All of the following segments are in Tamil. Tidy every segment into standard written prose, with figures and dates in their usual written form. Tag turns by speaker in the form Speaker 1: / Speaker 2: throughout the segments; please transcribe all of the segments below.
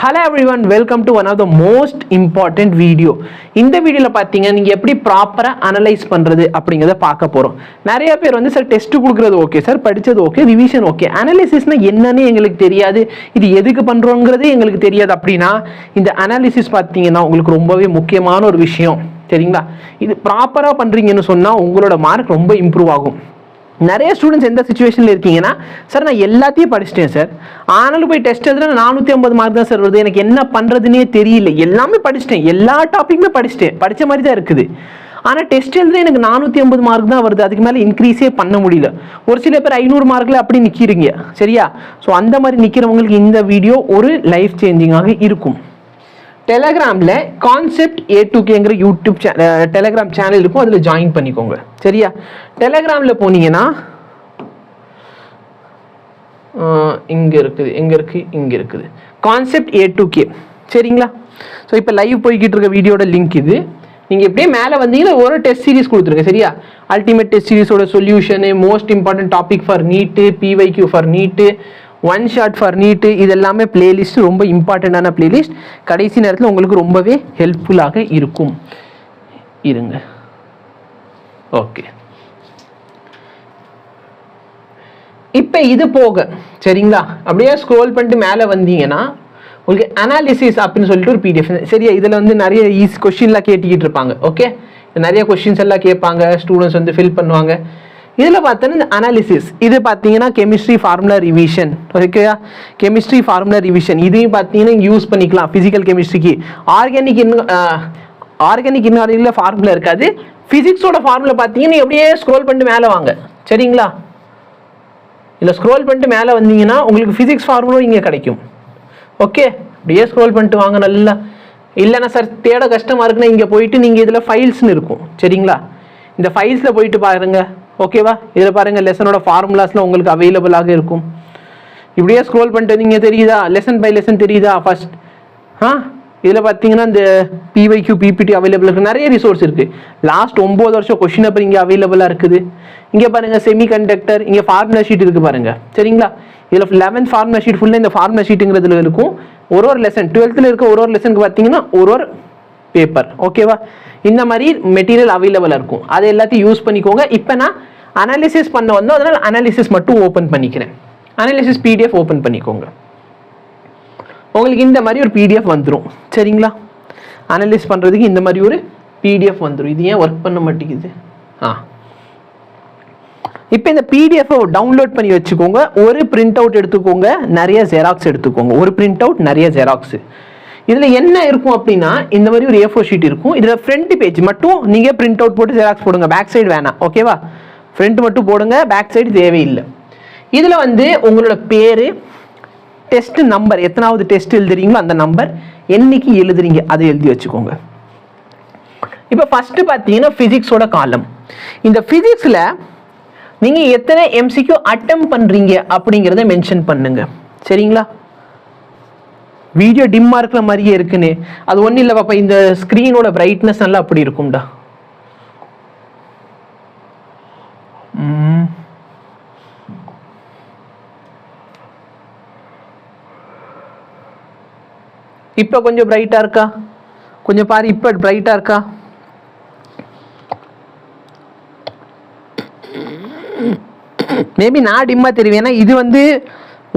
Speaker 1: Hello everyone, welcome to one of the most important video. இந்த வீடியோல பாத்தீங்க நீங்க எப்படி ப்ராப்பரா அனலைஸ் பண்றது அப்படிங்கறத பார்க்க போறோம். நிறைய பேர் வந்து சார் டெஸ்ட் கொடுக்கிறது ஓகே சார், படிச்சது ஓகே, ரிவிஷன் ஓகே, அனாலிசிஸ்னா என்னன்னு எங்களுக்கு தெரியாது, இது எதுக்கு பண்றோங்கிறது எங்களுக்கு தெரியாது அப்படின்னா இந்த அனாலிசிஸ் பாத்தீங்கன்னா உங்களுக்கு ரொம்பவே முக்கியமான ஒரு விஷயம். சரிங்களா? இது ப்ராப்பரா பண்றீங்கன்னு சொன்னா உங்களோட மார்க் ரொம்ப இம்ப்ரூவ் ஆகும். நிறைய ஸ்டூடெண்ட்ஸ் எந்த சிச்சுவேஷனில் இருக்கீங்கன்னா சார் நான் எல்லாத்தையும் படிச்சிட்டேன் சார், ஆனாலும் போய் டெஸ்ட் எழுதுனா 450 மார்க் தான் சார் வருது, எனக்கு என்ன பண்ணுறதுனே தெரியல, எல்லாமே படிச்சிட்டேன், எல்லா டாப்பிக்குமே படிச்சிட்டேன், படித்த மாதிரி தான் இருக்குது, ஆனால் டெஸ்ட் எழுதுனா எனக்கு 450 மார்க் தான் வருது, அதுக்கு மேலே இன்க்ரீஸே பண்ண முடியல. ஒரு சில பேர் 500 மார்க்கில் அப்படி நிற்கிறீங்க. சரியா? ஸோ அந்த மாதிரி நிற்கிறவங்களுக்கு இந்த வீடியோ ஒரு லைஃப் சேஞ்சிங்காக இருக்கும். டெலகிராமில் கான்செப்ட் A2Kங்கிற யூடியூப் டெலகிராம் சேனல் இருக்கும், அதில் ஜாயின் பண்ணிக்கோங்க. சரியா? டெலகிராமில் போனீங்கன்னா இங்கே இருக்குது கான்செப்ட் A2K. சரிங்களா? ஸோ இப்போ லைவ் போய்கிட்டு இருக்க வீடியோட லிங்க் இது. நீங்கள் எப்படியே மேலே வந்தீங்கன்னா ஒரு டெஸ்ட் சீரிஸ் கொடுத்துருங்க. சரியா? அல்டிமேட் டெஸ்ட் சீரிஸோட solution, most important topic for NEET, PYQ for NEET, one shot for NEET, இது எல்லாமே பிளேலிஸ்ட், ரொம்ப இம்பார்ட்டண்டான பிளேலிஸ்ட். கடைசி நேரத்தில் உங்களுக்கு ரொம்பவே ஹெல்ப்ஃபுல்லாக இருக்கும். இருங்க. ஓகே, இப்போ இது போக சரிங்களா, அப்படியே ஸ்க்ரோல் பண்ணிட்டு மேலே வந்தீங்கன்னா உங்களுக்கு அனாலிசிஸ் அப்படின்னு சொல்லிட்டு ஒரு PDF. சரியா? இதில் வந்து நிறைய ஈஸி கொஸ்டின்லாம் கேட்டுக்கிட்டு இருப்பாங்க. ஓகே, நிறைய கொஸ்டின்ஸ் எல்லாம் கேட்பாங்க, ஸ்டூடெண்ட்ஸ் வந்து ஃபில் பண்ணுவாங்க. இதில் பார்த்தோன்னா இந்த அனாலிசிஸ், இது பார்த்தீங்கன்னா கெமிஸ்ட்ரி ஃபார்முலா ரிவிஷன். ஓகேயா? கெமிஸ்ட்ரி ஃபார்முலா ரிவிஷன் இதையும் பார்த்தீங்கன்னா யூஸ் பண்ணிக்கலாம். ஃபிசிக்கல் கெமிஸ்ட்ரிக்கு ஆர்கானிக் இன்ஆர்கானிக்கில் ஃபார்முலா இருக்காது. ஃபிசிக்ஸோட ஃபார்முலா பார்த்தீங்கன்னா எப்படியே ஸ்க்ரோல் பண்ணிட்டு மேலே வாங்க. சரிங்களா? இல்லை ஸ்க்ரோல் பண்ணிட்டு மேலே வந்தீங்கன்னா உங்களுக்கு ஃபிசிக்ஸ் ஃபார்முலா இங்கே கிடைக்கும். ஓகே, அப்படியே ஸ்க்ரோல் பண்ணிட்டு வாங்க நல்லா. இல்லைன்னா சார் தேட கஷ்டமாக இருக்குன்னா இங்கே போயிட்டு நீங்கள் இதில் ஃபைல்ஸ்னு இருக்கும். சரிங்களா? இந்த ஃபைல்ஸில் போயிட்டு பாருங்க. ஓகேவா? இதில் பாருங்கள், லெசனோட ஃபார்முலாஸ்லாம் உங்களுக்கு அவைலபிளாக இருக்கும். இப்படியே ஸ்க்ரோல் பண்ணிட்டு நீங்கள் தெரியுதா, லெசன் பை லெசன் தெரியுதா ஃபர்ஸ்ட்? இதில் பார்த்தீங்கன்னா இந்த PYQ PPT அவைலபிள் இருக்குது, நிறைய ரிசோர்ஸ் இருக்குது. லாஸ்ட் 9 வருஷம் கொஸ்டின் பேப்பர் இங்கே அவைலபிளாக இருக்குது. இங்கே பாருங்கள் செமி கண்டக்டர், இங்கே ஃபார்முலா ஷீட் இருக்குது பாருங்கள். சரிங்களா? இதில் 11th ஃபார்முலா ஷீட் ஃபுல்லாக இந்த ஃபார்முலா ஷீட்டுங்கிறதுல இருக்கும். ஒரு லெசன் 12th இருக்க ஒரு லெசனுக்கு பார்த்தீங்கன்னா ஒரு பேப்பர். ஓகேவா? இந்த மாதிரி மெட்டீரியல் அவைலபிளாக இருக்கும். அதை எல்லாத்தையும் யூஸ் பண்ணிக்கோங்க. இப்போ நான் அனாலிசிஸ் பண்ண வந்தோம், அதனால் அனாலிசிஸ் மட்டும் ஓப்பன் பண்ணிக்கிறேன். அனாலிசிஸ் PDF ஓப்பன் பண்ணிக்கோங்க. உங்களுக்கு இந்த மாதிரி ஒரு PDF வந்துடும். சரிங்களா? அனலைஸ் பண்ணுறதுக்கு இந்த மாதிரி ஒரு PDF வந்துடும். இது ஏன் ஒர்க் பண்ண மாட்டேங்குது? இப்போ இந்த PDF டவுன்லோட் பண்ணி வச்சுக்கோங்க. ஒரு பிரிண்ட் அவுட் எடுத்துக்கோங்க, நிறைய ஜெராக்ஸ் எடுத்துக்கோங்க. ஒரு பிரிண்ட் அவுட், நிறைய ஜெராக்ஸ். இதில் என்ன இருக்கும் அப்படின்னா இந்த மாதிரி ஒரு A4 ஷீட் இருக்கும். இதில் ஃப்ரண்ட் பேஜ் மட்டும் நீங்கள் பிரிண்ட் அவுட் போட்டு ஜெராக்ஸ் போடுங்க, பேக் சைடு வேணாம். ஓகேவா? ஃப்ரண்ட் மட்டும் போடுங்க, பேக் சைடு தேவையில்லை. இதில் வந்து உங்களோட பேர், டெஸ்ட் நம்பர், எத்தனாவது டெஸ்ட் எழுதுறீங்களோ அந்த நம்பர், என்னைக்கு எழுதுறீங்க அதை எழுதி வச்சுக்கோங்க. இப்போ ஃபர்ஸ்ட் பார்த்தீங்கன்னா ஃபிசிக்ஸோட காலம். இந்த ஃபிசிக்ஸில் நீங்கள் எத்தனை MCQ அட்டெம்ப்ட் பண்ணுறீங்க அப்படிங்கிறத மென்ஷன் பண்ணுங்க. சரிங்களா? வீடியோ டிம்மா இருக்கிற மாதிரியே இருக்குன்னு அது ஒன்றும் இல்லை பாப்பா, இந்த ஸ்க்ரீனோட பிரைட்னஸ் நல்லா அப்படி இருக்கும்டா. இப்போ கொஞ்சம் பிரைட்டாக இருக்கா? கொஞ்சம் பாரு, இப்போ பிரைட்டாக இருக்கா? மேபி நான் டிம்மா தெரிவேன், இது வந்து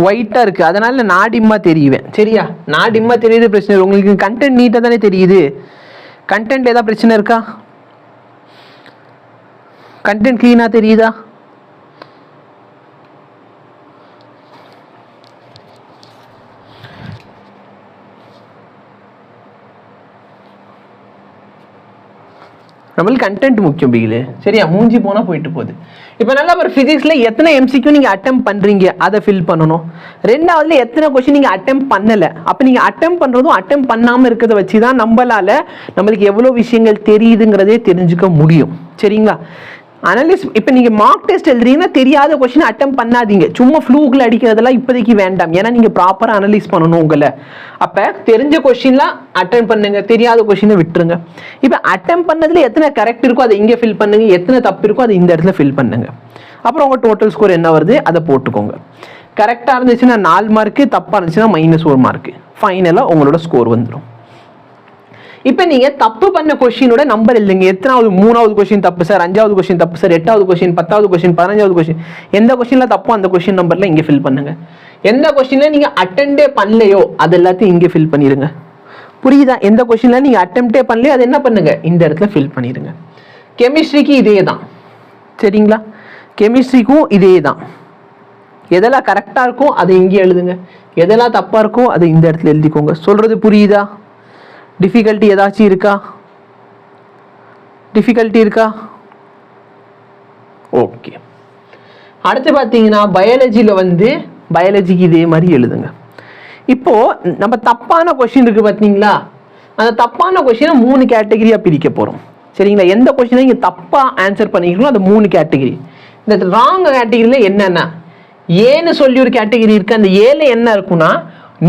Speaker 1: ஒயிட்டாக இருக்குது, அதனால நான் டிம்மா தெரியுவேன். சரியா? நான் டிம்மா தெரியுது பிரச்சனை இல்லை, உங்களுக்கு கண்டென்ட் நீட்டாக தானே தெரியுது. கண்டென்ட் ஏதாவது பிரச்சனை இருக்கா? கண்டென்ட் க்ளீனாக தெரியுதா? நம்மளுக்கு கண்டென்ட் முக்கியம் பிகிலே. சரியா? மூஞ்சி போனால் போயிட்டு போகுது. இப்போ நல்லா ஒரு ஃபிசிக்ஸில் எத்தனை MCQ நீங்கள் அட்டெம்ப்ட் பண்ணுறீங்க அதை ஃபில் பண்ணணும். ரெண்டாவதுல எத்தனை கொஸ்டின் நீங்கள் அட்டெம்ப்ட் பண்ணலை, அப்போ நீங்கள் அட்டெம்ப்ட் பண்ணுறதும் அட்டெம்ப்ட் பண்ணாமல் இருக்கிறத வச்சு தான் நம்மளுக்கு எவ்வளோ விஷயங்கள் தெரியுதுங்கிறதே தெரிஞ்சுக்க முடியும். சரிங்களா? அனலிஸ் இப்போ நீங்கள் மார்க் டெஸ்ட் எழுதுறீங்கன்னா தெரியாத கொஸ்டின் அட்டெம்ப்ட் பண்ணாதீங்க. சும்மா ஃப்ளூக்கில் அடிக்கிறதெல்லாம் இப்போதைக்கு வேண்டாம். ஏன்னா நீங்கள் ப்ராப்பராக அனலைஸ் பண்ணணும் உங்களை. அப்போ தெரிஞ்ச கொஸ்டின்லாம் அட்டெம்ப்ட் பண்ணுங்க, தெரியாத கொஸ்டினை விட்டுருங்க. இப்போ அட்டெம்ப்ட் பண்ணதில் எத்தனை கரெக்ட் இருக்கோ அதை இங்கே ஃபில் பண்ணுங்க, எத்தனை தப்பு இருக்கோ அதை இந்த இடத்துல ஃபில் பண்ணுங்க. அப்புறம் உங்கள் டோட்டல் ஸ்கோர் என்ன வருது அதை போட்டுக்கோங்க. கரெக்டாக இருந்துச்சுன்னா 4 மார்க்கு, தப்பாக இருந்துச்சுன்னா -1 மார்க்கு. ஃபைனலாக உங்களோட ஸ்கோர் வந்துடும். இப்போ நீங்கள் தப்பு பண்ண கொஷினோட நம்பர் எழுதுங்க. எத்தனாவது? 3வது கொஷின் தப்பு சார், 5வது கொஷின் தப்பு சார், 8வது கொஷின், 10வது கொஷின், 15வது கொஷின், எந்த கொஷினில் தப்போ அந்த கொஷின் நம்பரில் இங்கே ஃபில் பண்ணுங்க. எந்த கொஷினில் நீங்கள் அட்டெண்டே பண்ணலையோ அது எல்லாத்தையும் இங்கே ஃபில் பண்ணிடுங்க. புரியுதா? எந்த கொஷினில் நீங்கள் அட்டெம்ப்டே பண்ணலையோ அது என்ன பண்ணுங்க, இந்த இடத்துல ஃபில் பண்ணிடுங்க. கெமிஸ்ட்ரிக்கு இதே தான், சரிங்களா? கெமிஸ்ட்ரிக்கும் இதே தான். எதெல்லாம் கரெக்டாக இருக்கோ அதை இங்கே எழுதுங்க, எதெல்லாம் தப்பாக இருக்கோ அதை இந்த இடத்துல எழுதிக்கோங்க. சொல்கிறது புரியுதா? டிஃபிகல்ட்டி ஏதாச்சும் இருக்கா? டிஃபிகல்ட்டி இருக்கா? ஓகே. அடுத்து பார்த்தீங்கன்னா பயாலஜியில் வந்து பயாலஜிக்கு இதே மாதிரி எழுதுங்க. இப்போது நம்ம தப்பான கொஷின் இருக்குது பார்த்தீங்களா, அந்த தப்பான கொஷினை 3 கேட்டகரியாக பிரிக்க போகிறோம், சரிங்களா? எந்த கொஷினை நீங்கள் தப்பாக ஆன்சர் பண்ணிக்கிறோம் அது 3 கேட்டகரி. இந்த ராங் கேட்டகரியில் என்னென்ன ஏன்னு சொல்லி ஒரு கேட்டகரி இருக்குது. அந்த ஏல என்ன இருக்குன்னா,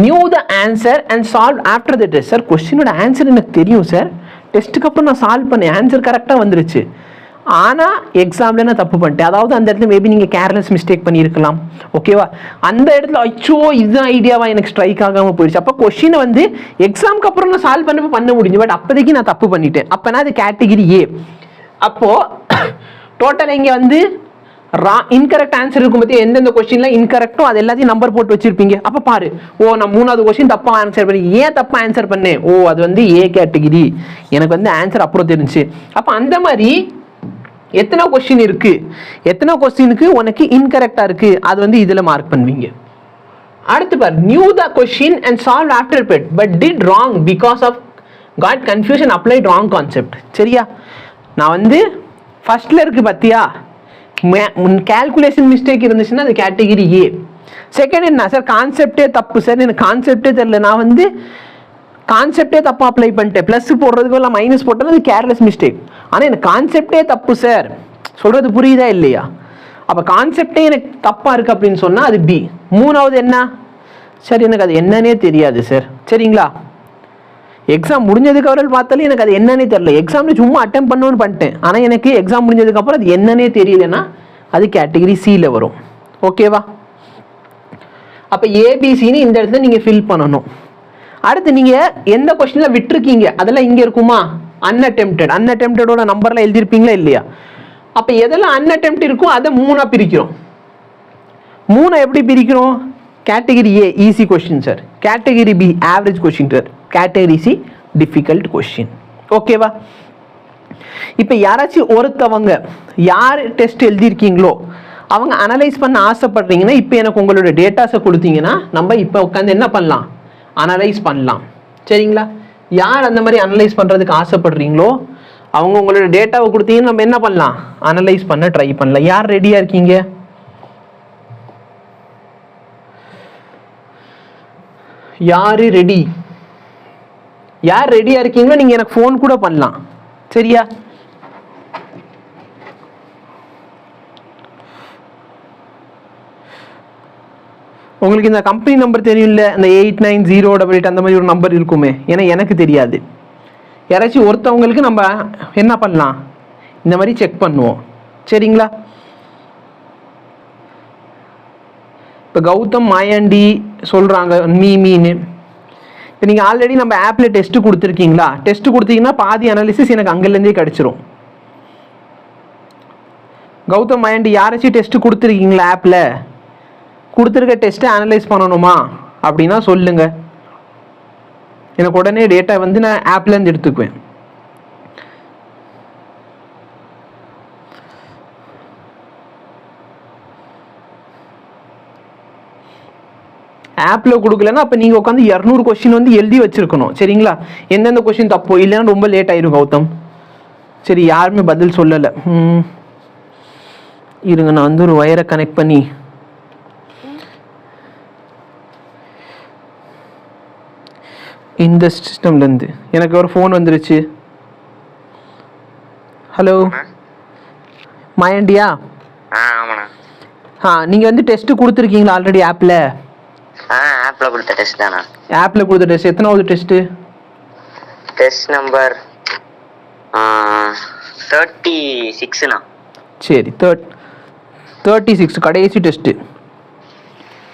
Speaker 1: knew the answer and solve after the test. Sir கொஸ்டினோட ஆன்சர் எனக்கு தெரியும் சார், டெஸ்ட்டுக்கு அப்புறம் நான் சால்வ் பண்ணேன், ஆன்சர் கரெக்டாக வந்துருச்சு, ஆனால் எக்ஸாமில் நான் தப்பு பண்ணிட்டேன். அதாவது அந்த இடத்துல மேபி நீங்கள் கேர்லெஸ் மிஸ்டேக் பண்ணியிருக்கலாம், ஓகேவா? அந்த இடத்துல அச்சோ இதுதான் ஐடியாவா எனக்கு ஸ்ட்ரைக் ஆகாமல் போயிடுச்சு. அப்போ கொஸ்டினை வந்து எக்ஸாமுக்கு அப்புறம் நான் சால்வ் பண்ண முடிஞ்சு, பட் அப்போதைக்கு நான் தப்பு பண்ணிட்டேன். அப்போனா அது கேட்டகிரி ஏ. அப்போது டோட்டல் இங்கே வந்து இன்கரெக்ட் ஆன்சர் இருக்கும் பற்றி எந்தெந்த கொஸ்டின்ல இன்கரெக்டோ அது எல்லாத்தையும் நம்பர் போட்டு வச்சிருப்பீங்க. அப்போ பாரு, ஓ நான் 3வது கொஸ்டின் தப்பாக ஆன்சர் பண்ணி, ஏன் தப்பாக ஆன்சர் பண்ணேன், ஓ அது வந்து ஏ கேட்டகிரி, எனக்கு வந்து ஆன்சர் அப்புறம் தெரிஞ்சு. அப்போ அந்த மாதிரி எத்தனை கொஸ்டின் இருக்கு, எத்தனை கொஸ்டினுக்கு உனக்கு இன்கரெக்டாக இருக்கு, அது வந்து இதில் மார்க் பண்ணுவீங்க. அடுத்து பாரு, new the question and solve after bet but did wrong because of got confusion applied wrong concept. சரியா? நான் வந்து ஃபர்ஸ்ட்ல இருக்கு பார்த்தியா, கேல்குலேஷன் மிஸ்டேக் இருந்துச்சுன்னா அது கேட்டகிரி ஏ. செகண்ட் என்ன சார், கான்செப்டே தப்பு சார், எனக்கு கான்செப்டே தெரியல, நான் வந்து கான்செப்டே தப்பாக அப்ளை பண்ணிட்டேன், ப்ளஸ் போடுறதுக்கு இல்லை மைனஸ் போட்டது அது கேர்லெஸ் மிஸ்டேக், ஆனால் எனக்கு கான்செப்டே தப்பு சார். சொல்கிறது புரியுதா இல்லையா? அப்போ கான்செப்டே எனக்கு தப்பாக இருக்குது அப்படின்னு சொன்னால் அது பி. 3வது என்ன சார், எனக்கு அது என்னன்னே தெரியாது சார். சரிங்களா? எக்ஸாம் முடிஞ்சதுக்கு அப்புறம் பார்த்தாலும் எனக்கு அது என்னன்னே தெரியல, எக்ஸாமில் சும்மா அட்டெம்ப்ட் பண்ணணும்னு பண்ணிட்டேன், ஆனால் எனக்கு எக்ஸாம் முடிஞ்சதுக்கப்புறம் அது என்னன்னே தெரியலன்னா அது கேட்டகிரி சியில் வரும். ஓகேவா? அப்போ ஏபிசின்னு இந்த இடத்துல நீங்கள் ஃபில் பண்ணணும். அடுத்து நீங்கள் எந்த கொஸ்டினில் விட்டுருக்கீங்க அதெல்லாம் இங்கே இருக்குமா, அன்அட்டெம்ப்டோட நம்பர்லாம் எழுதியிருப்பீங்களா இல்லையா? அப்போ எதெல்லாம் அன்அட்டெம்ப்ட் இருக்கோ அதை 3ஆக பிரிக்கிறோம். 3 எப்படி பிரிக்கிறோம்? Category A easy question sir, category B average question sir, category C difficult question. ஓகேவா? இப்போ யாராச்சும் ஒருத்தவங்க யார் டெஸ்ட் எழுதியிருக்கீங்களோ அவங்க அனலைஸ் பண்ண ஆசைப்படுறீங்கன்னா இப்போ எனக்கு உங்களோட டேட்டாஸை கொடுத்தீங்கன்னா நம்ம இப்போ உட்காந்து என்ன பண்ணலாம், அனலைஸ் பண்ணலாம். சரிங்களா? யார் அந்த மாதிரி அனலைஸ் பண்ணுறதுக்கு ஆசைப்படுறீங்களோ அவங்க உங்களோட டேட்டாவை கொடுத்தீங்கன்னா நம்ம என்ன பண்ணலாம், அனலைஸ் பண்ண ட்ரை பண்ணலாம். யார் ரெடியாக இருக்கீங்க? யாரு ரெடி? யார் ரெடியா இருக்கீங்களோ நீங்க எனக்கு ஃபோன் கூட பண்ணலாம். சரியா? உங்களுக்கு இந்த கம்பெனி நம்பர் தெரியும்ல, இந்த 890888 அந்த மாதிரி ஒரு நம்பர் இருக்குமே, ஏன்னா எனக்கு தெரியாது. யாராச்சும் ஒருத்தவங்களுக்கு நம்ம என்ன பண்ணலாம், இந்த மாதிரி செக் பண்ணுவோம். சரிங்களா? இப்போ கௌதம் மாயாண்டி சொல்கிறாங்க மீன்னு. இப்போ நீங்கள் ஆல்ரெடி நம்ம ஆப்பில் டெஸ்ட்டு கொடுத்துருக்கீங்களா, டெஸ்ட்டு கொடுத்தீங்கன்னா பாதி அனாலிசிஸ் எனக்கு அங்கேருந்தே கிடச்சிரும். கௌதம் மாயாண்டி யாராச்சும் டெஸ்ட்டு கொடுத்துருக்கீங்களா, ஆப்பில் கொடுத்துருக்க டெஸ்ட்டை அனலைஸ் பண்ணணுமா அப்படின்னா சொல்லுங்கள், எனக்கு உடனே டேட்டா வந்து நான் ஆப்லேருந்து எடுத்துக்குவேன். ஆப்பில் கொடுக்கலன்னா அப்போ நீங்கள் உட்காந்து 200 கொஸ்டின் வந்து எழுதி வச்சுருக்கணும். சரிங்களா? எந்தெந்த கொஸ்டின் தப்போ இல்லைன்னா ரொம்ப லேட் ஆயிரும் கௌதம். சரி, யாருமே பதில் சொல்லலை. இருங்க, நான் வந்து ஒரு வயரை கனெக்ட் பண்ணி இந்த சிஸ்டம்லேருந்து எனக்கு ஒரு ஃபோன் வந்துருச்சு. ஹலோ மாயாண்டியா? நீங்கள் வந்து டெஸ்ட்டு கொடுத்துருக்கீங்களா ஆல்ரெடி ஆப்பில்?
Speaker 2: ஆப்ல கொடுத்த டெஸ்ட் தானா?
Speaker 1: ஆப்ல கொடுத்த டெஸ்ட் எத்தனாவது டெஸ்ட்?
Speaker 2: Test number 36னா.
Speaker 1: சரி, 36 கடைசி டெஸ்ட்.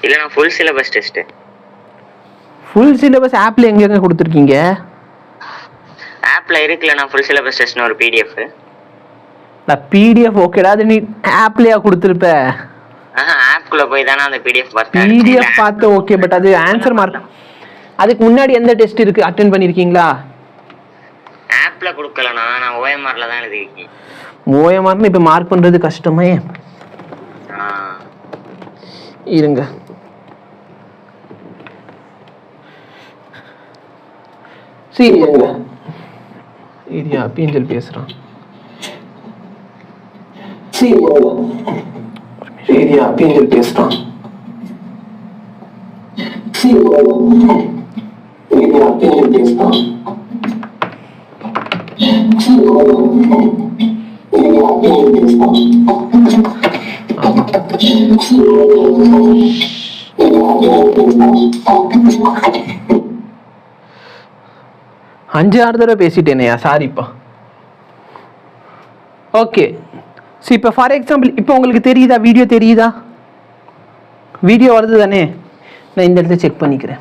Speaker 2: இல்ல நான் full syllabus test.
Speaker 1: Full syllabus ஆப்ல எங்கங்க கொடுத்துருக்கீங்க?
Speaker 2: ஆப்ல இருக்குல்ல, நான் ஃபுல் சிலபஸ் டெஸ்ட்னு ஒரு PDF.
Speaker 1: நான் PDF ஓகேடா, அது நீ ஆப்லயா கொடுத்துருப்ப?
Speaker 2: ஆப்குள்ள போய் தானே அந்த PDF பார்த்தேன்.
Speaker 1: PDF பார்த்து ஓகே, பட் அது ஆன்சர் மார்க். அதுக்கு முன்னாடி எந்த டெஸ்ட் இருக்கு, அட்டெண்ட் பண்ணிருக்கீங்களா?
Speaker 2: ஆப்ல கொடுக்கலனா, நான் OMRல தான் எழுதிருக்கேன்.
Speaker 1: OMRனு இப்ப மார்க் பண்றது கஷ்டமே. இருங்க, சரியா பீஞ்சல் பேசுறான். சரியா பீஞ்சல் பேசுறான். அஞ்சு ஆறு தடவை பேசிட்டேனையா, சாரிப்பா. ஓகே, ஸோ இப்போ ஃபார் எக்ஸாம்பிள் இப்போ உங்களுக்கு தெரியுதா, வீடியோ தெரியுதா? வீடியோ வருது தானே? நான் இந்த இடத்துல செக் பண்ணிக்கிறேன்.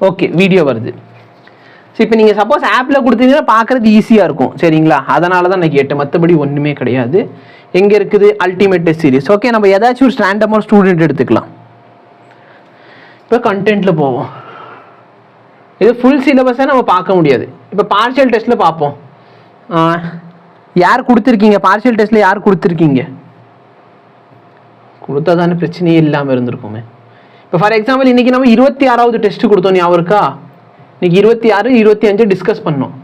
Speaker 1: ஓகே, வீடியோ வருது. ஸோ இப்போ நீங்கள் சப்போஸ் ஆப்பில் கொடுத்தீங்கன்னா பார்க்குறது ஈஸியாக இருக்கும், சரிங்களா? அதனால தான் நான் கேட்டேன், மற்றபடி ஒன்றுமே கிடையாது. எங்கே இருக்குது அல்டிமேட் டெஸ்ட் சீரிஸ்? ஓகே, நம்ம ஏதாச்சும் ஒரு ரேண்டமாக ஸ்டூடெண்ட் எடுத்துக்கலாம். இப்போ கண்டென்ட்டில் போவோம். இது ஃபுல் சிலபஸை நம்ம பார்க்க முடியாது. இப்போ பார்ஷியல் டெஸ்ட்டில் பார்ப்போம். யார் கொடுத்துருக்கீங்க பார்ஷியல் டெஸ்ட்டில்? யார் கொடுத்துருக்கீங்க? கொடுத்தா தானே பிரச்சனையே இல்லாமல் இருந்திருக்குமே. இப்போ ஃபார் எக்ஸாம்பிள் இன்றைக்கி நம்ம 26வது டெஸ்ட்டு கொடுத்தோம், ஞாபகம் இருக்கா? இன்றைக்கி 26, 25 டிஸ்கஸ் பண்ணோம்.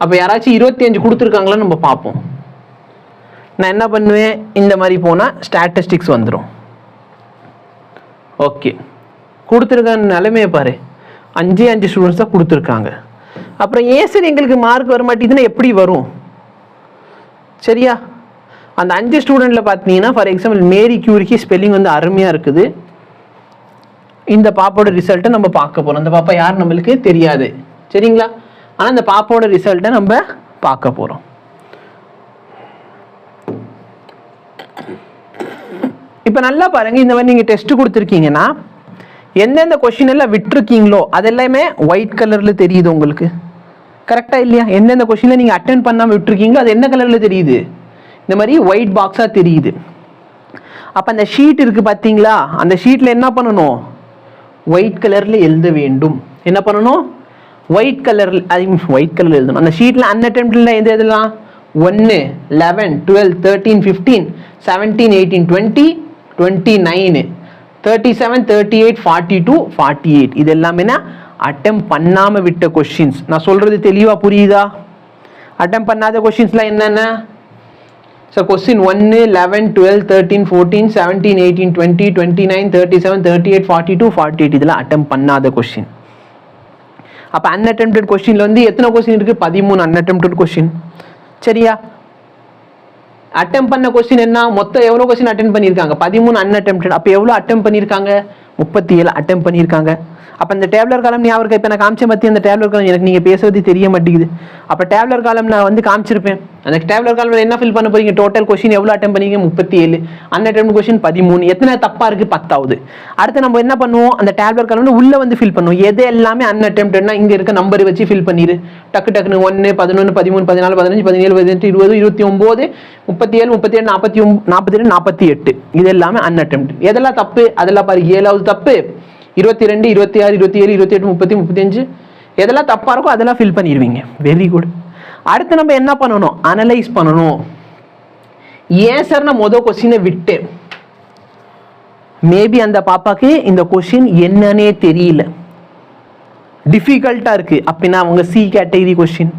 Speaker 1: அப்போ யாராச்சும் 25 கொடுத்துருக்காங்களான்னு நம்ம பார்ப்போம். நான் என்ன பண்ணுவேன், இந்த மாதிரி போனால் ஸ்டாட்டிஸ்டிக்ஸ் வந்துடும். ஓகே, கொடுத்துருக்க நிலைமையை பாரு, 5 ஸ்டூடெண்ட்ஸ் தான் கொடுத்துருக்காங்க. அப்புறம் ஏன் சார் எங்களுக்கு மார்க் வர மாட்டேங்குதுன்னா எப்படி வரும்? சரியா? அந்த 5 ஸ்டூடெண்ட்டில் பார்த்தீங்கன்னா ஃபார் எக்ஸாம்பிள் மேரி கியூரிக்கு ஸ்பெல்லிங் வந்து அருமையாக இருக்குது. இந்த பாப்போட ரிசல்ட்டை நம்ம பார்க்க போகிறோம். அந்த பாப்பா யார் நம்மளுக்கு தெரியாது, சரிங்களா? ஆனால் இந்த பாப்போட ரிசல்ட்டை நம்ம பார்க்க போகிறோம். இப்போ நல்லா பாருங்கள், இந்த மாதிரி நீங்கள் டெஸ்ட் கொடுத்துருக்கீங்கன்னா எந்தெந்த கொஷின் எல்லாம் விட்டுருக்கீங்களோ அதெல்லாமே ஒயிட் கலரில் தெரியுது உங்களுக்கு, கரெக்டாக இல்லையா? எந்தெந்த கொஷினில் நீங்கள் அட்டென்ட் பண்ணாமல் விட்டுருக்கீங்களோ அது என்ன கலரில் தெரியுது? இந்த மாதிரி ஒயிட் பாக்ஸாக தெரியுது. அப்போ அந்த ஷீட் இருக்குது பார்த்தீங்களா, அந்த ஷீட்டில் என்ன பண்ணணும்? ஒயிட் கலரில் எழுத வேண்டும். என்ன பண்ணணும்? ஒயிட் கலரில் எழுதணும். அந்த ஷீட்டில் அன்அட்டெம்ப்டில் எது எழுதலாம்? 1, 11, 12, 13, 15, 17, 18, 20, 29, 37, 38, 42, 48. இது எல்லாமே அட்டெம்ப் பண்ணாமல் விட்ட கொஷின்ஸ். நான் சொல்கிறது தெளிவாக புரியுதா? அட்டெம்ப் பண்ணாத கொஷின்ஸ்லாம் என்னென்ன? ஸோ கொஸ்டின் 1, 11, 12, 13, 14, 17, 18, 20, 29, 37, 38, 42, 48 இதெல்லாம் அட்டெம்ப் பண்ணாத கொஸ்டின். அப்போ அன்அட்டெம்ப்டட் கொஸ்டின்ல வந்து எத்தனை கொஸ்டின் இருக்குது? 13 அன்அட்டெம்ப்டட் கொஸ்டின். சரியா? அட்டெம்ப் பண்ண கொஸ்டின் என்ன? மொத்தம் எவ்வளோ கொஸ்டின் அட்டெம்ப் பண்ணியிருக்காங்க? 13 அன்அட்டெம்ப்டட். அப்போ எவ்வளோ அட்டெம்ப் பண்ணியிருக்காங்க? 37 அட்டெம்ப் பண்ணியிருக்காங்க. அப்போ இந்த டேப்லர் காலம் ஞாபகம் இருக்கா? இப்போ நான் காமிச்ச பற்றி அந்த டேப்லர் காலம் எனக்கு நீங்கள் பேசுறது தெரிய மாட்டேங்குது. அப்போ டேப்லர் காலம் நான் வந்து காமிச்சிருப்பேன். அந்த டேப்லர் காலம் என்ன ஃபில் பண்ண போறீங்க? டோட்டல் கொஸ்டின் எவ்வளோ அட்டெம்ப் பண்ணீங்க? 37. அன்அட்டெம்ப்ட் கொஸ்டின் 13. எத்தனை தப்பாக இருக்குது? 10வது. அடுத்து நம்ம என்ன பண்ணுவோம்? அந்த டேப்லர் காலம் உள்ளே வந்து ஃபில் பண்ணுவோம். எது எல்லாமே அன்அட்டெம்ப்டட்னா இங்கே இருக்க நம்பர் வச்சு ஃபில் பண்ணிடு. டக்குன்னு 1, 11, 13, 14, 15, 17, 18, 20, 29, 37, 37, 41, 42, 48. இது எல்லாமே அன்அட்டெம்ப்ட். எதெல்லாம் தப்பு? அதெல்லாம் பாரு. 7வது தப்பு, 22, 26, 27, 28, 30, 35 எதெல்லாம் தப்பாக இருக்கோ அதெல்லாம் ஃபில் பண்ணிடுவீங்க. Very good. அடுத்து நம்ம என்ன பண்ணணும்? அனலைஸ் பண்ணணும். ஏன் சார் நான் மொதல் கொஸ்டினை விட்டேன்? மேபி அந்த பாப்பாக்கு இந்த கொஸ்டின் என்னன்னே தெரியல, டிஃபிகல்ட்டாக இருக்குது. அப்படின்னா அவங்க சி கேட்டகரி கொஸ்டின்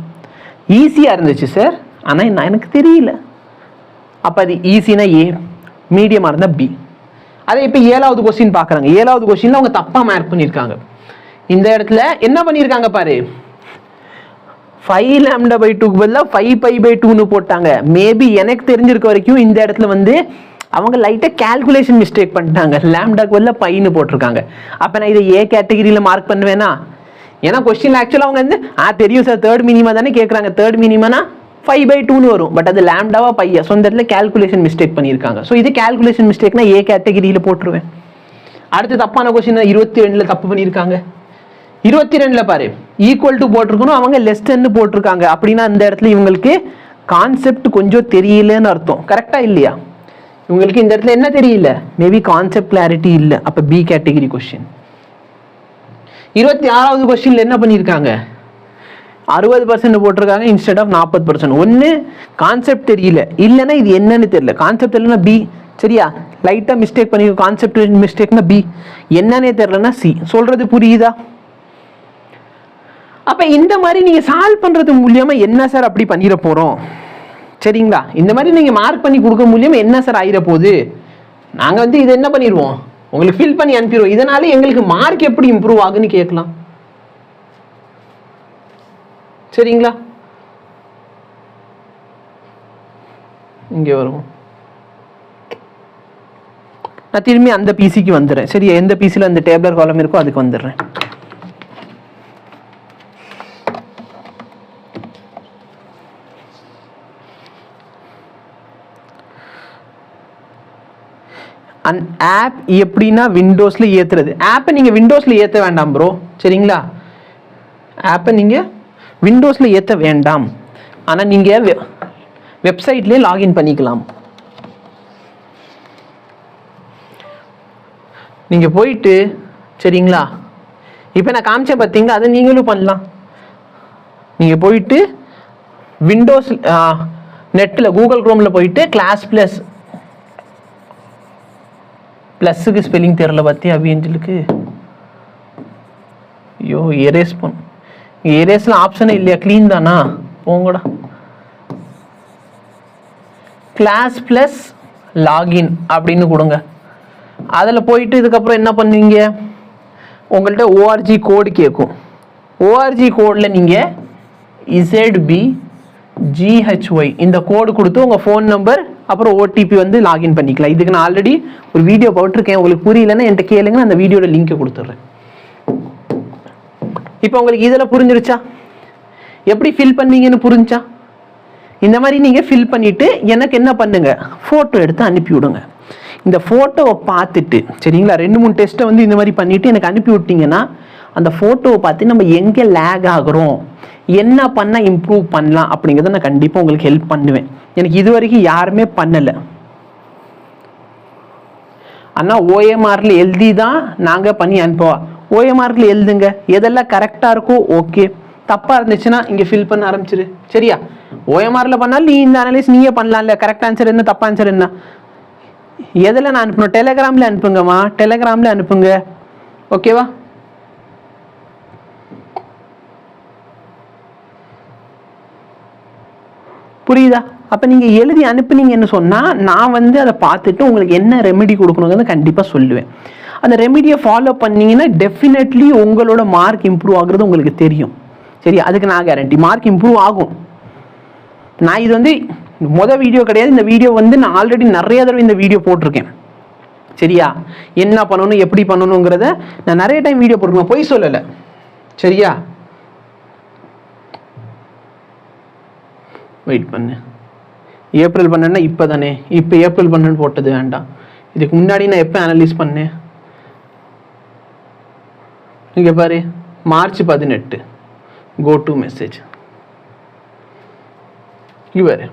Speaker 1: ஈஸியாக இருந்துச்சு சார், ஆனால் எனக்கு தெரியல. அப்போ அது ஈஸினா ஏ, மீடியமாக இருந்தால் பி. அதே இப்போ 7வது கொஸ்டின் பார்க்குறாங்க. 7வது கொஸ்டினில் அவங்க தப்பாக மார்க் பண்ணியிருக்காங்க. இந்த இடத்துல என்ன பண்ணியிருக்காங்க பாரு, 5 λ/2க்கு பதிலாக 5π/2ன்னு போட்டாங்க. மேபி எனக்கு தெரிஞ்சிருக்க வரைக்கும் இந்த இடத்துல வந்து அவங்க லைட்டாக கேல்குலேஷன் மிஸ்டேக் பண்ணிட்டாங்க. லேம்டாக்கு பதிலாக பைன்னு போட்டிருக்காங்க. அப்போ நான் இதை ஏ கேட்டகிரியில் மார்க் பண்ணுவேனா? ஏன்னா கொஸ்டின் ஆக்சுவலாக அவங்க வந்து தெரியும் சார், தேர்ட் மினிமா தானே கேட்குறாங்க. தேர்ட் மினிமானா 5/2 வரும். பட் அது லேம்டாவா பையா, ஸோ இந்த இடத்துல கேல்குலேஷன் மிஸ்டேக் பண்ணியிருக்காங்க. ஸோ இது கேல்குலேஷன் மிஸ்டேக்னா ஏ கேட்டகிரியில் போட்டுருவேன். அடுத்து தப்பான கொஸ்டின் 22 தப்பு பண்ணியிருக்காங்க. 22 பாரு ஈக்குவல் டு போட்டிருக்கணும், அவங்க லெஸ் தென் போட்டிருக்காங்க. அப்படின்னா இந்த இடத்துல இவங்களுக்கு கான்செப்ட் கொஞ்சம் தெரியலன்னு அர்த்தம். கரெக்டா இல்லையா? இவங்களுக்கு இந்த இடத்துல என்ன தெரியல, மேபி கான்செப்ட் கிளாரிட்டி இல்லை. அப்போ பி கேட்டகிரி கொஸ்டின். 26வது கொஸ்டின்ல என்ன பண்ணியிருக்காங்க, 60% போட்டிருக்காங்க இன்ஸ்டெட் ஆஃப் 40%. ஒன்று கான்செப்ட் தெரியல, இல்லைன்னா இது என்னன்னு தெரியல. கான்செப்ட் இல்லைன்னா பி, சரியா? லைட்டாக மிஸ்டேக் பண்ணி கான்செப்ட் மிஸ்டேக்னா பி, என்னன்னே தெரியலன்னா சி. சொல்றது புரியுதா? அப்போ இந்த மாதிரி நீங்கள் சால்வ் பண்ணுறது மூலியமா என்ன சார் அப்படி பண்ணிட போகிறோம், சரிங்களா? இந்த மாதிரி நீங்கள் மார்க் பண்ணி கொடுக்க மூலியமா என்ன சார் ஆகிட போகுது, நாங்கள் வந்து இதை என்ன பண்ணிடுவோம், உங்களுக்கு ஃபில் பண்ணி அனுப்பிடுவோம். இதனால எங்களுக்கு மார்க் எப்படி இம்ப்ரூவ் ஆகுன்னு கேட்கலாம், சரிங்களா? இங்கே வருவோம். நான் திரும்பி அந்த பிசிக்கு வந்துடுறேன், சரியா? எந்த பிசியில் அந்த டேபிளர் காலம் இருக்கோ அதுக்கு வந்துடுறேன். ஆப் எப்படின்னா விண்டோஸில் ஏற்றுறது. ஆப்பை நீங்கள் விண்டோஸில் ஏற்ற வேண்டாம் ப்ரோ, சரிங்களா? ஆப்பை நீங்கள் விண்டோஸில் ஏற்ற வேண்டாம். ஆனால் நீங்கள் வெப்சைட்லேயே லாகின் பண்ணிக்கலாம். நீங்கள் போயிட்டு, சரிங்களா, இப்போ நான் காமிச்சேன் பார்த்தீங்களா, அதை நீங்களும் பண்ணலாம். நீங்கள் போயிட்டு விண்டோஸ் நெட்டில் கூகுள் குரோமில் போயிட்டு கிளாஸ் ப்ளஸ், ப்ளஸ்ஸுக்கு ஸ்பெல்லிங் தெரியல பற்றி அபியஞ்சலுக்கு, ஐயோ எரேஸ் பண்ண, எரேஸ்லாம் ஆப்ஷனே இல்லையா, க்ளீன் தானா, போங்கடா. கிளாஸ் ப்ளஸ் லாகின் அப்படின்னு கொடுங்க. அதில் போயிட்டு இதுக்கப்புறம் என்ன பண்ணுவீங்க, உங்கள்கிட்ட ஓஆர்ஜி கோடு கேட்கும். ஓஆர்ஜி கோடில் நீங்கள் ZBGHY இந்த கோடு கொடுத்து உங்கள் ஃபோன் நம்பர் அப்புறம் ஓடிபி வந்து லாகின் பண்ணிக்கலாம். இதுக்கு நான் ஆல்ரெடி ஒரு வீடியோ போட்டிருக்கேன், உங்களுக்கு புரியலன்னா என்கிட்ட கேளுங்க, அந்த வீடியோட லிங்க்கை கொடுத்துட்றேன். இப்போ உங்களுக்கு இதில் புரிஞ்சிருச்சா, எப்படி ஃபில் பண்ணீங்கன்னு புரிஞ்சா? இந்த மாதிரி நீங்கள் ஃபில் பண்ணிவிட்டு எனக்கு என்ன பண்ணுங்க, ஃபோட்டோ எடுத்து அனுப்பி விடுங்க. இந்த ஃபோட்டோவை பார்த்துட்டு, சரிங்களா, 2-3 டெஸ்ட்டை வந்து இந்த மாதிரி பண்ணிவிட்டு எனக்கு அனுப்பி விட்டிங்கன்னா அந்த ஃபோட்டோவை பார்த்து நம்ம எங்கே லேக் ஆகிறோம், என்ன பண்ணால் இம்ப்ரூவ் பண்ணலாம் அப்படிங்கிறத நான் கண்டிப்பாக உங்களுக்கு ஹெல்ப் பண்ணுவேன். எனக்கு இது வரைக்கும் யாருமே பண்ணலை. ஆனால் ஓஎம்ஆரில் எழுதி தான் நாங்கள் பண்ணி அனுப்புவோம். ஓஎம்ஆரில் எழுதுங்க, எதெல்லாம் கரெக்டாக இருக்கோ ஓகே, தப்பாக இருந்துச்சுன்னா இங்கே ஃபில் பண்ண ஆரம்பிச்சிரு, சரியா? ஓஎம்ஆரில் பண்ணாலும் நீ இந்த அனலைஸ் நீயே பண்ணலாம்ல, கரெக்ட் ஆன்சர் என்ன தப்பு ஆன்சர் என்ன. எதில் நான் அனுப்பணும், டெலிகிராமில் அனுப்புங்கம்மா, டெலிகிராமில் அனுப்புங்க, ஓகேவா? புரியுதா? அப்போ நீங்கள் எழுதி அனுப்புனீங்கன்னு சொன்னால் நான் வந்து அதை பார்த்துட்டு உங்களுக்கு என்ன ரெமெடி கொடுக்கணுங்கிறத கண்டிப்பாக சொல்லுவேன். அந்த ரெமெடியை ஃபாலோ பண்ணீங்கன்னா டெஃபினெட்லி உங்களோட மார்க் இம்ப்ரூவ் ஆகுறது உங்களுக்கு தெரியும், சரி? அதுக்கு நான் கேரண்டி மார்க் இம்ப்ரூவ் ஆகும். நான் இது வந்து மொதல் வீடியோ கிடையாது, இந்த வீடியோ வந்து நான் ஆல்ரெடி நிறைய தடவை இந்த வீடியோ போட்டிருக்கேன், சரியா? என்ன பண்ணணும் எப்படி பண்ணணுங்கிறத நான் நிறைய டைம் வீடியோ போட்டிருக்கேன், பொய் சொல்லலை, சரியா? வெயிட் பண்ணு, ஏப்ரல் பண்ணேன்னா இப்போ தானே, இப்போ ஏப்ரல் பண்ணு போட்டது வேண்டாம். இதுக்கு முன்னாடி நான் எப்போ அனலைஸ் பண்ணேன், இங்கே பாரு, மார்ச் 18, கோ டு மெசேஜ், இவர்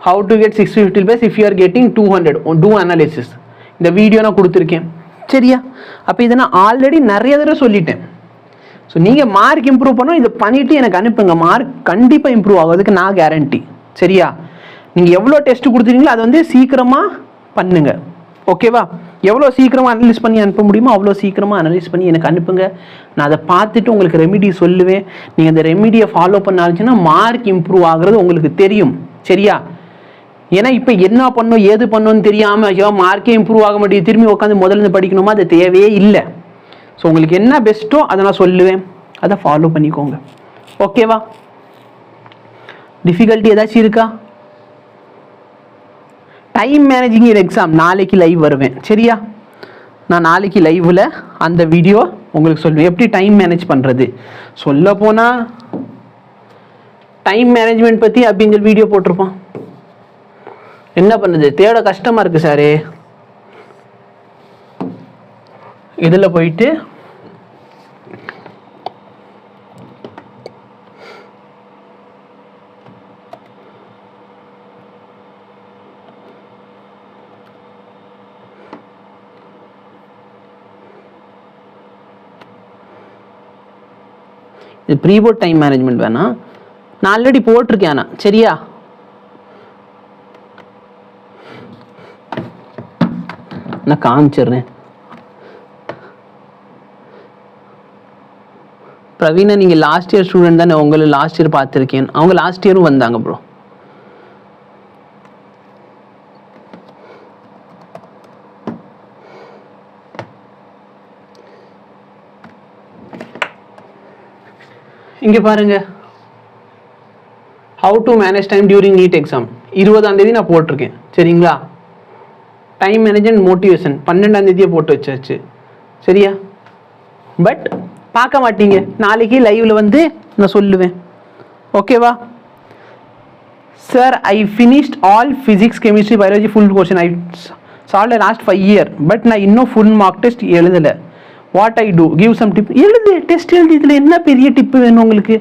Speaker 1: how to get 650 plus if you are getting 200 do analysis, இந்த வீடியோ நான் கொடுத்துருக்கேன், சரியா? அப்போ இதை நான் ஆல்ரெடி நிறைய தடவை சொல்லிட்டேன். ஸோ நீங்கள் மார்க் இம்ப்ரூவ் பண்ணணும், இதை பண்ணிவிட்டு எனக்கு அனுப்புங்க, மார்க் கண்டிப்பாக இம்ப்ரூவ் ஆகுறதுக்கு நான் கேரண்டி, சரியா? நீங்கள் எவ்வளோ டெஸ்ட் கொடுத்துருக்கீங்களோ அதை வந்து சீக்கிரமாக பண்ணுங்க, ஓகேவா? எவ்வளோ சீக்கிரமாக அனலைஸ் பண்ணி அனுப்ப முடியுமோ அவ்வளோ சீக்கிரமாக அனலைஸ் பண்ணி எனக்கு அனுப்புங்க. நான் அதை பார்த்துட்டு உங்களுக்கு ரெமிடி சொல்லுவேன். நீங்கள் அந்த ரெமிடியை ஃபாலோ பண்ண ஆரம்பிச்சுன்னா மார்க் இம்ப்ரூவ் ஆகுறது உங்களுக்கு தெரியும், சரியா? ஏன்னா இப்போ என்ன பண்ணணும் ஏது பண்ணணும்னு தெரியாமல் ஐயோ மார்க்கே இம்ப்ரூவ் ஆக மாட்டேங்குது, திரும்பி உட்காந்து முதல்ல படிக்கணுமா, அது தேவையே இல்லை. ஸோ உங்களுக்கு என்ன பெஸ்ட்டோ அதை நான் சொல்லுவேன், அதை ஃபாலோ பண்ணிக்கோங்க, ஓகேவா? டிஃபிகல்ட்டி ஏதாச்சும் இருக்கா? டைம் மேனேஜிங் இன் எக்ஸாம் நாளைக்கு லைவ் வருவேன், சரியா? நான் நாளைக்கு லைவில் அந்த வீடியோ உங்களுக்கு சொல்லுவேன், எப்படி டைம் மேனேஜ் பண்ணுறது. சொல்ல போனால் டைம் மேனேஜ்மெண்ட் பற்றி அப்படின்னு சொல்லி வீடியோ போட்டிருப்பான். என்ன பண்ணுது, தேட கஷ்டமாக இருக்குது சாரு. இதில் போயிட்டு இது ப்ரீபோர்ட் டைம் மேனேஜ்மெண்ட் வேணாம், நான் ஆல்ரெடி போட்டிருக்கேன். ஆனால் சரியா, நான் காமிச்சிடுறேன். பிரவீனா நீங்கள் லாஸ்ட் இயர் ஸ்டூடெண்ட் தானே, உங்களை லாஸ்ட் இயர் பார்த்துருக்கேன். அவங்க லாஸ்ட் இயரும் வந்தாங்க ப்ரோ. இங்கே பாருங்க, how to manage time during NEET exam 20ஆம் தேதி நான் போட்டிருக்கேன். சரிங்களா, டைம் மேனேஜ்மெண்ட் மோட்டிவேஷன் 12ஆம் தேதியே போட்டு வச்சாச்சு. சரியா, பட் பார்க்க மாட்டீங்க. நாளைக்கு லைவ்ல வந்து நான் சொல்லுவேன். ஓகேவா sir, I finished all physics chemistry biology full portion. I solve last 5 years, but நான் இன்னும் ஃபுல் மார்க் டெஸ்ட் எழுதலை. What I do, give some tip. எழுது, டெஸ்ட் எழுது. இதில் என்ன பெரிய டிப்பு வேணும் உங்களுக்கு?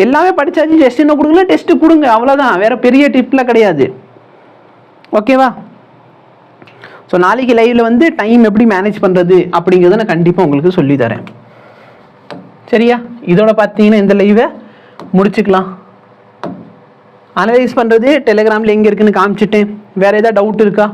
Speaker 1: எல்லாமே படித்தாச்சு, டெஸ்ட் என்ன கொடுக்கல, டெஸ்ட்டு கொடுங்க, அவ்வளோதான். வேறு பெரிய டிப்லாம் கிடையாது. ஓகேவா, ஸோ நாளைக்கு லைவில் வந்து டைம் எப்படி மேனேஜ் பண்ணுறது அப்படிங்கிறத நான் கண்டிப்பாக உங்களுக்கு சொல்லித்தரேன். சரியா, இதோட பார்த்தீங்கன்னா இந்த லைவை முடிச்சுக்கலாம். அனலைஸ் பண்ணுறது டெலிகிராமில் எங்கே இருக்குன்னு காமிச்சிட்டேன். வேறு ஏதாவது டவுட் இருக்கா?